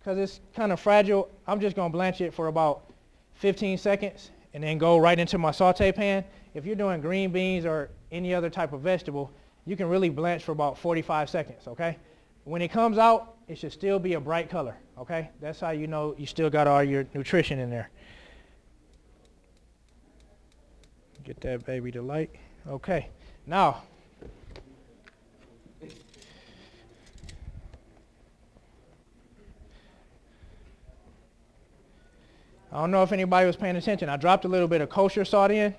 because it's kind of fragile, I'm just going to blanch it for about 15 seconds and then go right into my saute pan. If you're doing green beans or any other type of vegetable, you can really blanch for about 45 seconds, okay? When it comes out, it should still be a bright color, okay? That's how you know you still got all your nutrition in there. Get that baby to light. Okay, now, I don't know if anybody was paying attention. I dropped a little bit of kosher salt in.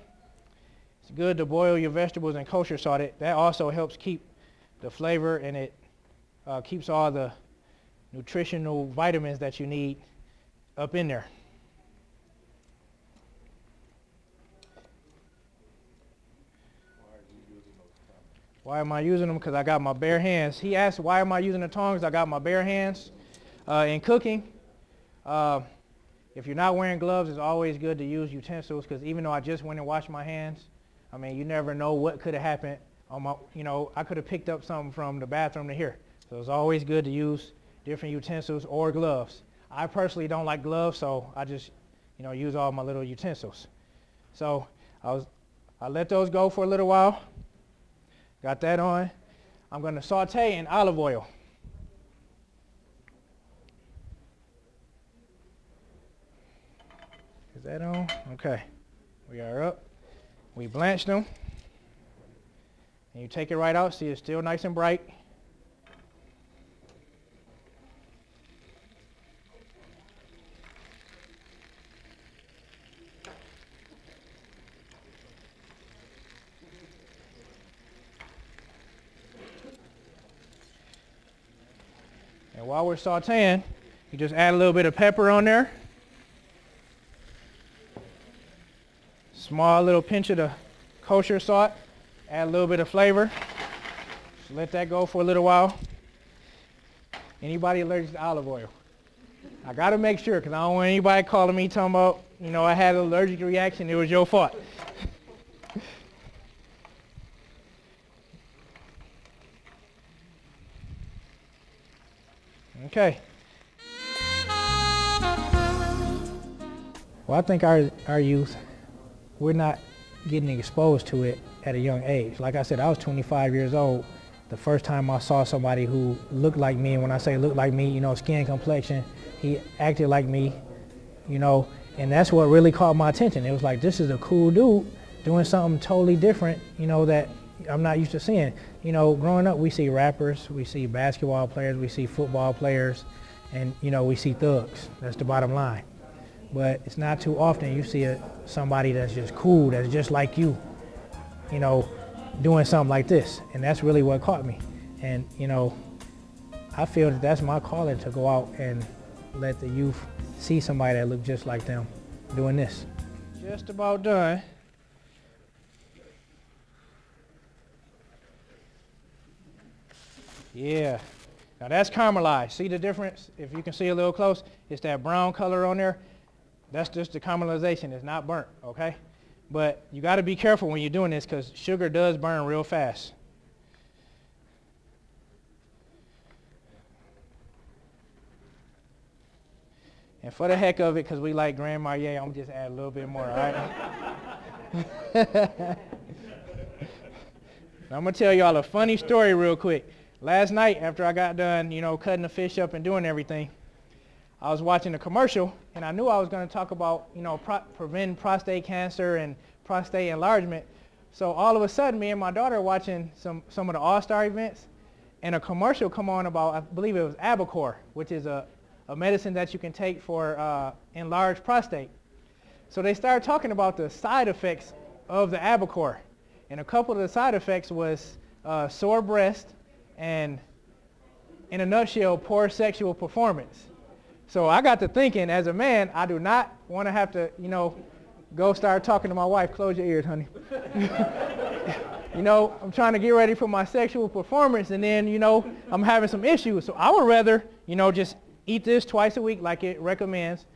It's good to boil your vegetables in kosher salt. That also helps keep the flavor, and it keeps all the nutritional vitamins that you need up in there. Why am I using them? Because I got my bare hands. He asked, why am I using the tongs? I got my bare hands. In cooking, if you're not wearing gloves, it's always good to use utensils, because even though I just went and washed my hands, I mean, you never know what could have happened on my, I could have picked up something from the bathroom to here. So it's always good to use different utensils or gloves. I personally don't like gloves, so I just, use all my little utensils. So I let those go for a little while. Got that on. I'm going to saute in olive oil. Is that on? Okay. We are up. We blanched them. And you take it right out. See, it's still nice and bright. And while we're sauteing, you just add a little bit of pepper on there. Small little pinch of the kosher salt. Add a little bit of flavor. Just let that go for a little while. Anybody allergic to olive oil? I got to make sure, because I don't want anybody calling me talking about, I had an allergic reaction. It was your fault. Okay. Well, I think our youth, we're not getting exposed to it at a young age. Like I said, I was 25 years old the first time I saw somebody who looked like me. And when I say looked like me, skin complexion, he acted like me, and that's what really caught my attention. It was like, this is a cool dude doing something totally different, that I'm not used to seeing. Growing up, we see rappers, we see basketball players, we see football players, and, we see thugs. That's the bottom line. But it's not too often you see somebody that's just cool, that's just like you, doing something like this. And that's really what caught me. And, I feel that that's my calling, to go out and let the youth see somebody that look just like them doing this. Just about done. Yeah. Now that's caramelized. See the difference? If you can see a little close, it's that brown color on there. That's just the caramelization. It's not burnt, okay? But you got to be careful when you're doing this, because sugar does burn real fast. And for the heck of it, because we like Grand Marnier, I'm just add a little bit more, all right? I'm going to tell y'all a funny story real quick. Last night, after I got done, cutting the fish up and doing everything, I was watching a commercial, and I knew I was going to talk about, preventing prostate cancer and prostate enlargement. So all of a sudden, me and my daughter are watching some of the All-Star events, and a commercial come on about, I believe it was Abacor, which is a medicine that you can take for enlarged prostate. So they started talking about the side effects of the Abacor, and a couple of the side effects was sore breast, and in a nutshell, poor sexual performance. So I got to thinking, as a man, I do not want to have to, go start talking to my wife. Close your ears, honey. I'm trying to get ready for my sexual performance, and then, I'm having some issues. So I would rather, just eat this twice a week like it recommends.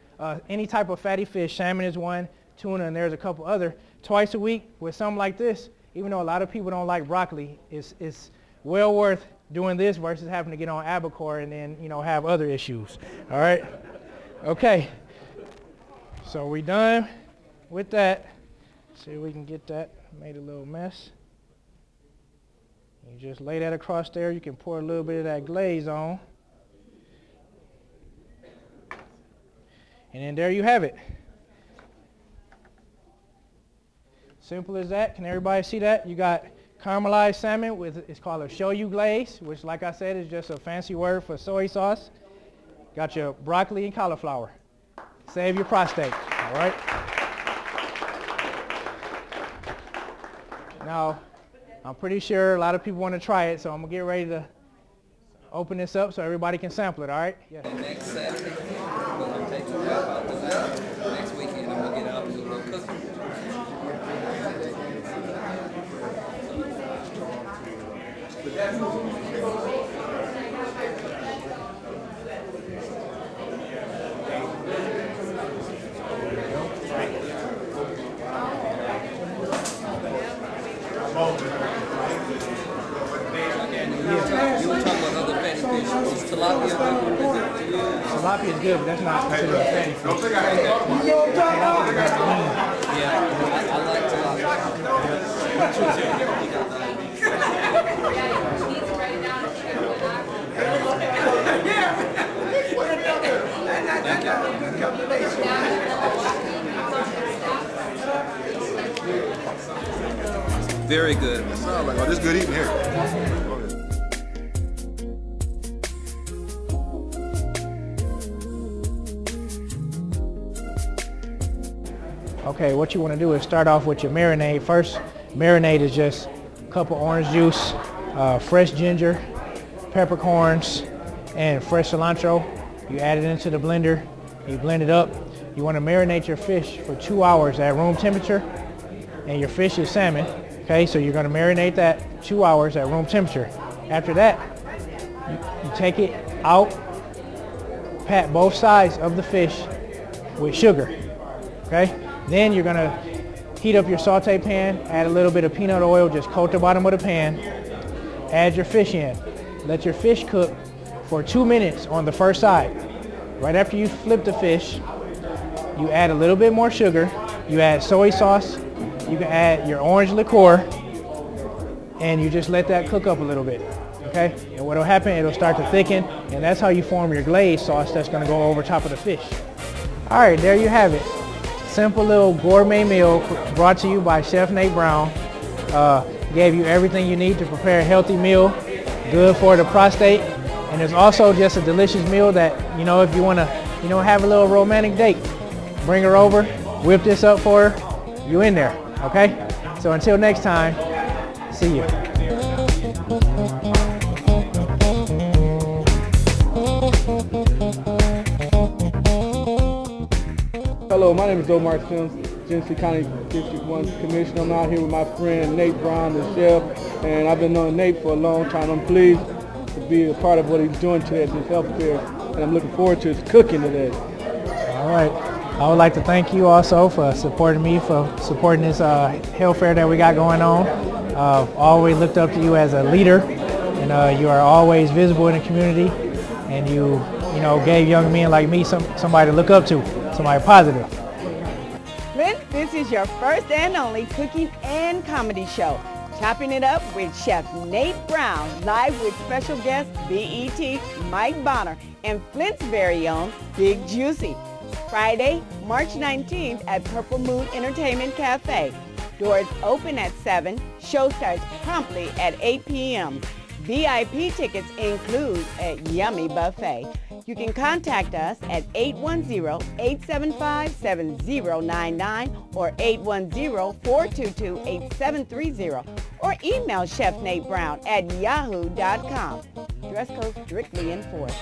Any type of fatty fish, salmon is one, tuna, and there's a couple other. Twice a week with something like this, even though a lot of people don't like broccoli, it's well worth doing this versus having to get on albacore and then, you know, have other issues. All right? Okay. So we done with that. See if we can get that. Made a little mess. You just lay that across there. You can pour a little bit of that glaze on. And then there you have it. Simple as that. Can everybody see that? You got caramelized salmon with, it's called a shoyu glaze, which like I said is just a fancy word for soy sauce. Got your broccoli and cauliflower. Save your prostate, all right? Now, I'm pretty sure a lot of people want to try it, so I'm going to get ready to open this up so everybody can sample it, all right? Yeah. Next Saturday, we're going to take some out to next weekend, I'm going to get out and do a little cooking. You were talking about other fatty fish. Is tilapia good? Tilapia is good, but that's not considered a fatty fish. Yeah, I like very good. Sounds like, oh, this good eating here. Okay, what you want to do is start off with your marinade. First, marinade is just a cup of orange juice, fresh ginger, peppercorns, and fresh cilantro. You add it into the blender, you blend it up. You want to marinate your fish for 2 hours at room temperature, and your fish is salmon. Okay, so you're going to marinate that 2 hours at room temperature. After that, you take it out, pat both sides of the fish with sugar. Okay, then you're going to heat up your saute pan, add a little bit of peanut oil, just coat the bottom of the pan, add your fish in. Let your fish cook for 2 minutes on the first side. Right after you flip the fish, you add a little bit more sugar, you add soy sauce, you can add your orange liqueur, and you just let that cook up a little bit, okay? And what'll happen, it'll start to thicken, and that's how you form your glaze sauce that's gonna go over top of the fish. All right, there you have it. Simple little gourmet meal brought to you by Chef Nate Brown. Gave you everything you need to prepare a healthy meal, good for the prostate, and it's also just a delicious meal that, you know, if you wanna, you know, have a little romantic date, bring her over, whip this up for her, you in there, okay? So until next time, see you. Hello, my name is Omar Sims, Genesee County District 1 Commissioner. I'm out here with my friend Nate Brown, the chef, and I've been knowing Nate for a long time. I'm pleased to be a part of what he's doing today at this health fair, and I'm looking forward to his cooking today. All right. I would like to thank you also for supporting me, for supporting this health fair that we got going on. I've always looked up to you as a leader, and you are always visible in the community, and you know, gave young men like me somebody to look up to, somebody positive. Flint, this is your first and only cooking and comedy show. Chopping it up with Chef Nate Brown, live with special guest BET Mike Bonner and Flint's very own Big Juicy. Friday, March 19th at Purple Moon Entertainment Cafe. Doors open at 7, show starts promptly at 8 p.m. VIP tickets include a yummy buffet. You can contact us at 810-875-7099 or 810-422-8730 or email Chef Nate Brown at yahoo.com. Dress code strictly enforced.